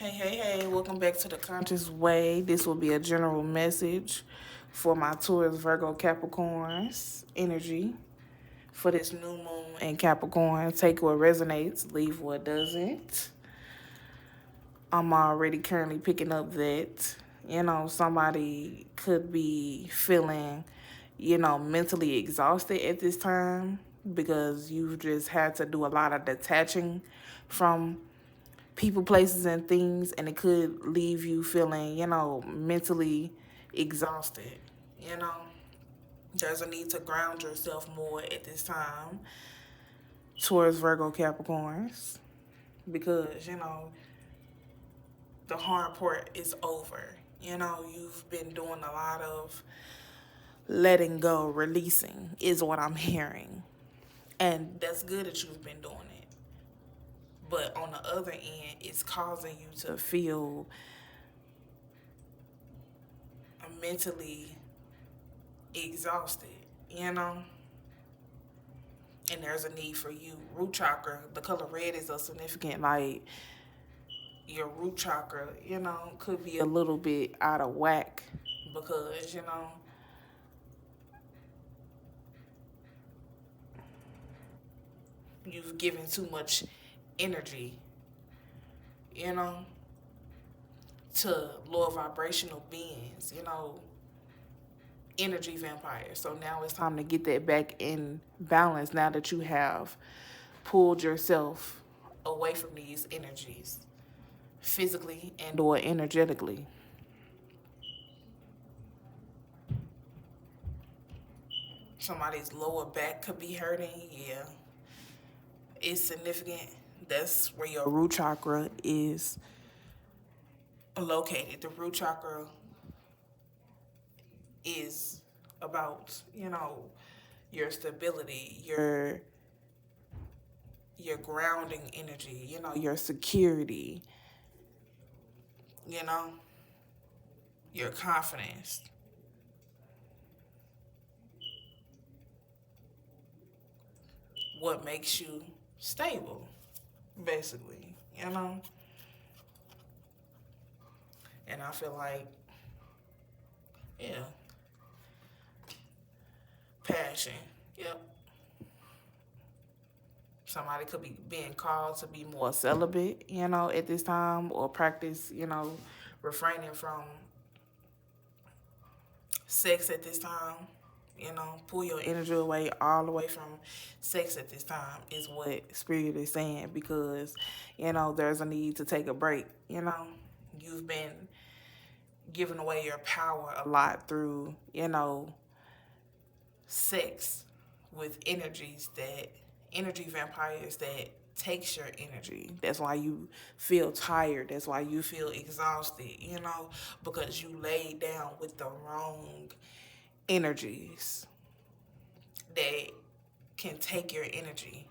Hey, welcome back to the Conscious Way. This will be a general message for my Taurus, Virgo, Capricorns energy for this new moon in Capricorn. Take what resonates, leave what doesn't. I'm already currently picking up that, somebody could be feeling, mentally exhausted at this time because you've just had to do a lot of detaching from people, places, and things, and it could leave you feeling, mentally exhausted. You know, there's a need to ground yourself more at this time towards Virgo Capricorns because, the hard part is over. You've been doing a lot of letting go, releasing, is what I'm hearing. And that's good that you've been doing it. But on the other end, it's causing you to feel mentally exhausted, And there's a need for you. Root chakra, the color red is a significant, like, your root chakra, could be a little bit out of whack because, you've given too much energy, you know, to lower vibrational beings, energy vampires. So now it's time to get that back in balance now that you have pulled yourself away from these energies physically and or energetically. Somebody's lower back could be hurting. Yeah, it's significant. That's where your root chakra is located. The root chakra is about, your stability, your grounding energy, your security, you know, your confidence. What makes you stable, basically, And I feel like, yeah, passion. Yep. Somebody could be being called to be more celibate, at this time, or practice, refraining from sex at this time. Pull your energy away all the way from sex at this time is what Spirit is saying because, there's a need to take a break. You've been giving away your power a lot through, sex with energy vampires that takes your energy. That's why you feel tired. That's why you feel exhausted, because you laid down with the wrong energies that can take your energy.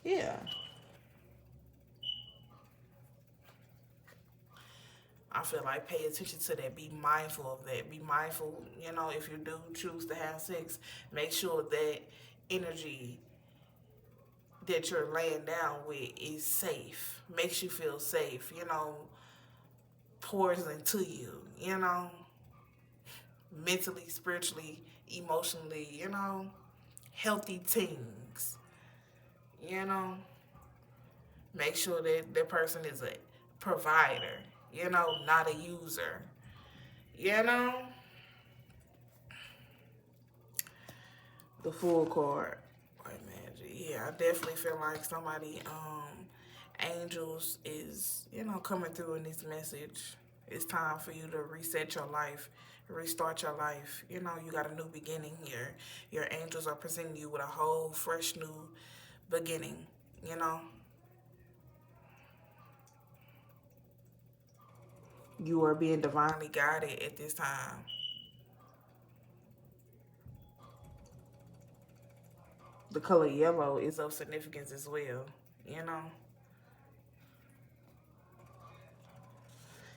Yeah. I feel like pay attention to that. Be mindful of that. Be mindful, if you do choose to have sex, make sure that energy that you're laying down with is safe. Makes you feel safe, pours into you, mentally, spiritually, emotionally, healthy things, you know. Make sure that that person is a provider, not a user, you know. The full card. White magic. Yeah, I definitely feel like somebody, angels is, coming through in this message. It's time for you to reset your life, restart your life. You got a new beginning here. Your angels are presenting you with a whole fresh new beginning, you know. You are being divinely guided at this time. The color yellow is of significance as well, you know.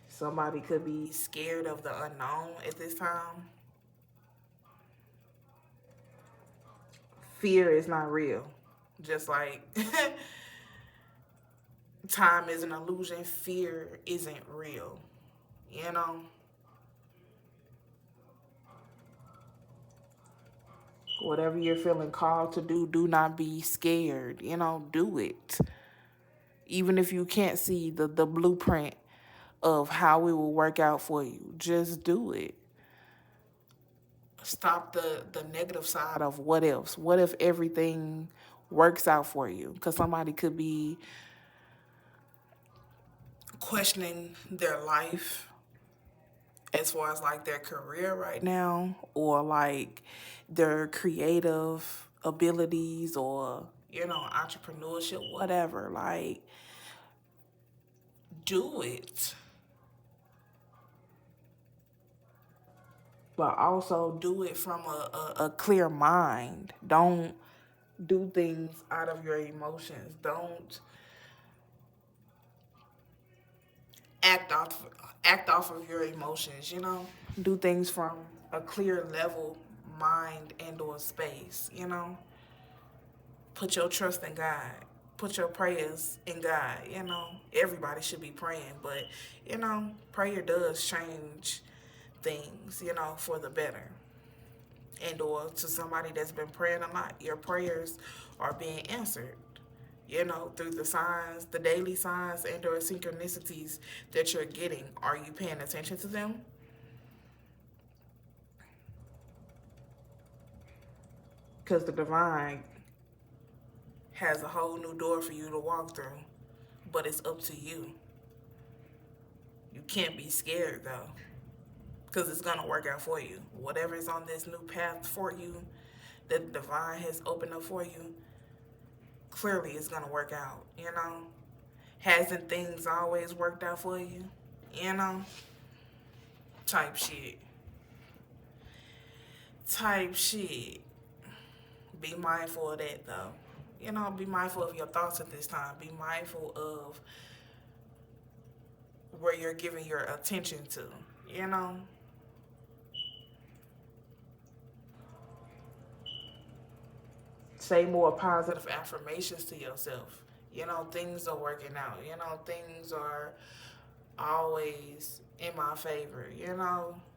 Somebody could be scared of the unknown at this time. Fear is not real. Just like time is an illusion. Fear isn't real. You know? Whatever you're feeling called to do, do not be scared. You know, do it. Even if you can't see the blueprint of how it will work out for you, just do it. Stop the negative side of what ifs. What if everything works out for you? Because somebody could be questioning their life as far as like their career right now, or like their creative abilities, or entrepreneurship, whatever. Like, do it, but also do it from a clear mind. Don't do things out of your emotions. Don't act off act off of your emotions. Do things from a clear level, mind and or space. Put your trust in God. Put your prayers in God. Everybody should be praying, but prayer does change things, for the better. And or to somebody that's been praying a lot, your prayers are being answered, through the signs, the daily signs and or synchronicities that you're getting. Are you paying attention to them? Because the divine has a whole new door for you to walk through, but it's up to you. You can't be scared though, because it's going to work out for you. Whatever is on this new path for you that the divine has opened up for you, clearly it's going to work out. Hasn't things always worked out for you? Type shit. Type shit. Be mindful of that though. Be mindful of your thoughts at this time. Be mindful of where you're giving your attention to. Say more positive affirmations to yourself. Things are working out. Things are always in my favor.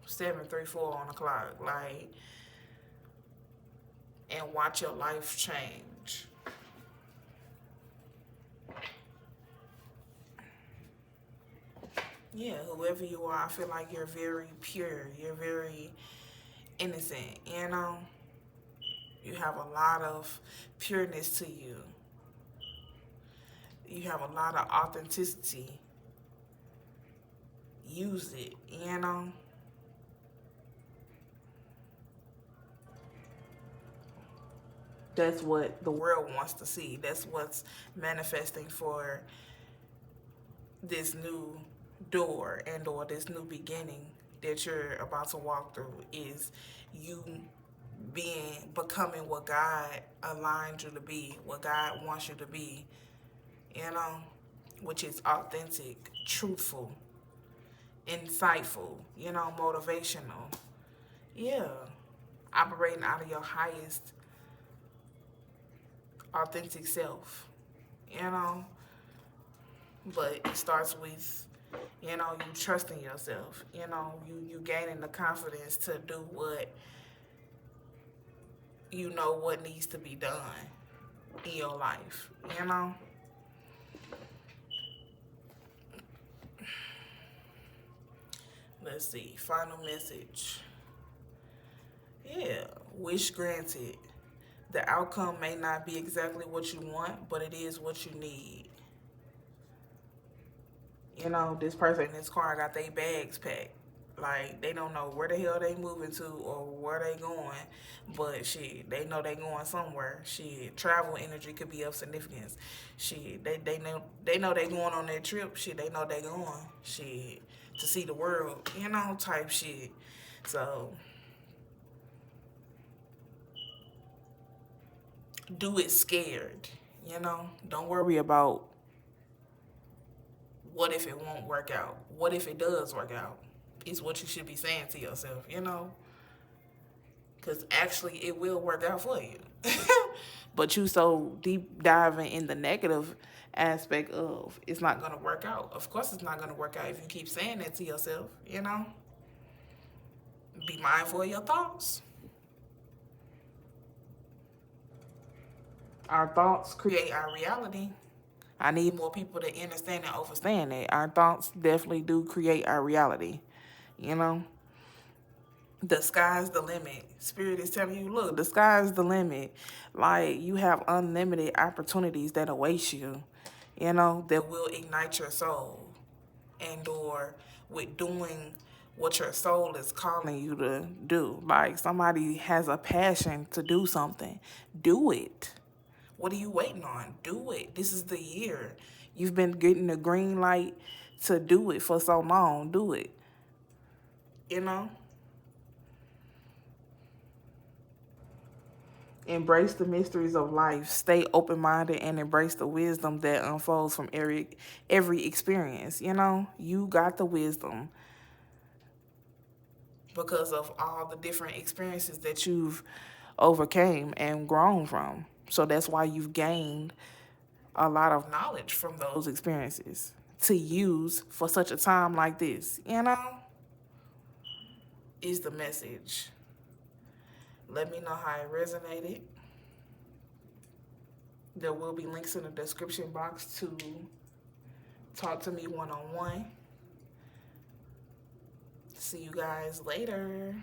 734 on the clock. Like, and watch your life change. Yeah, whoever you are, I feel like you're very pure. You're very innocent. You have a lot of pureness to you. You have a lot of authenticity. Use it, That's what the world wants to see. That's what's manifesting for this new door and or this new beginning that you're about to walk through, is you becoming what God aligned you to be, what God wants you to be, which is authentic, truthful, insightful, motivational. Yeah. Operating out of your highest authentic self, But it starts with, you trusting yourself, you gaining the confidence to do what what needs to be done in your life, Let's see, final message. Yeah, wish granted. The outcome may not be exactly what you want, but it is what you need. This person in this car got their bags packed. Like, they don't know where the hell they moving to or where they going, but shit, they know they going somewhere. Shit, travel energy could be of significance. Shit, they know they going on their trip. Shit, they know they going. Shit, to see the world, type shit. So do it scared, Don't worry about what if it won't work out. What if it does work out? Is what you should be saying to yourself, Because actually it will work out for you. but you so deep diving in the negative aspect of it's not going to work out. Of course it's not going to work out if you keep saying that to yourself, you know? Be mindful of your thoughts. Our thoughts create our reality. I need more people to understand and understand that. Our thoughts definitely do create our reality, you know? The sky's the limit. Spirit is telling you, look, the sky's the limit. Like, you have unlimited opportunities that await you, you know, that will ignite your soul. And or with doing what your soul is calling you to do. Like, somebody has a passion to do something. Do it. What are you waiting on? Do it. This is the year. You've been getting the green light to do it for so long. Do it. You know? Embrace the mysteries of life. Stay open-minded and embrace the wisdom that unfolds from every experience. You know? You got the wisdom because of all the different experiences that you've overcame and grown from. So that's why you've gained a lot of knowledge from those experiences to use for such a time like this, you know, is the message. Let me know how it resonated. There will be links in the description box to talk to me one-on-one. See you guys later.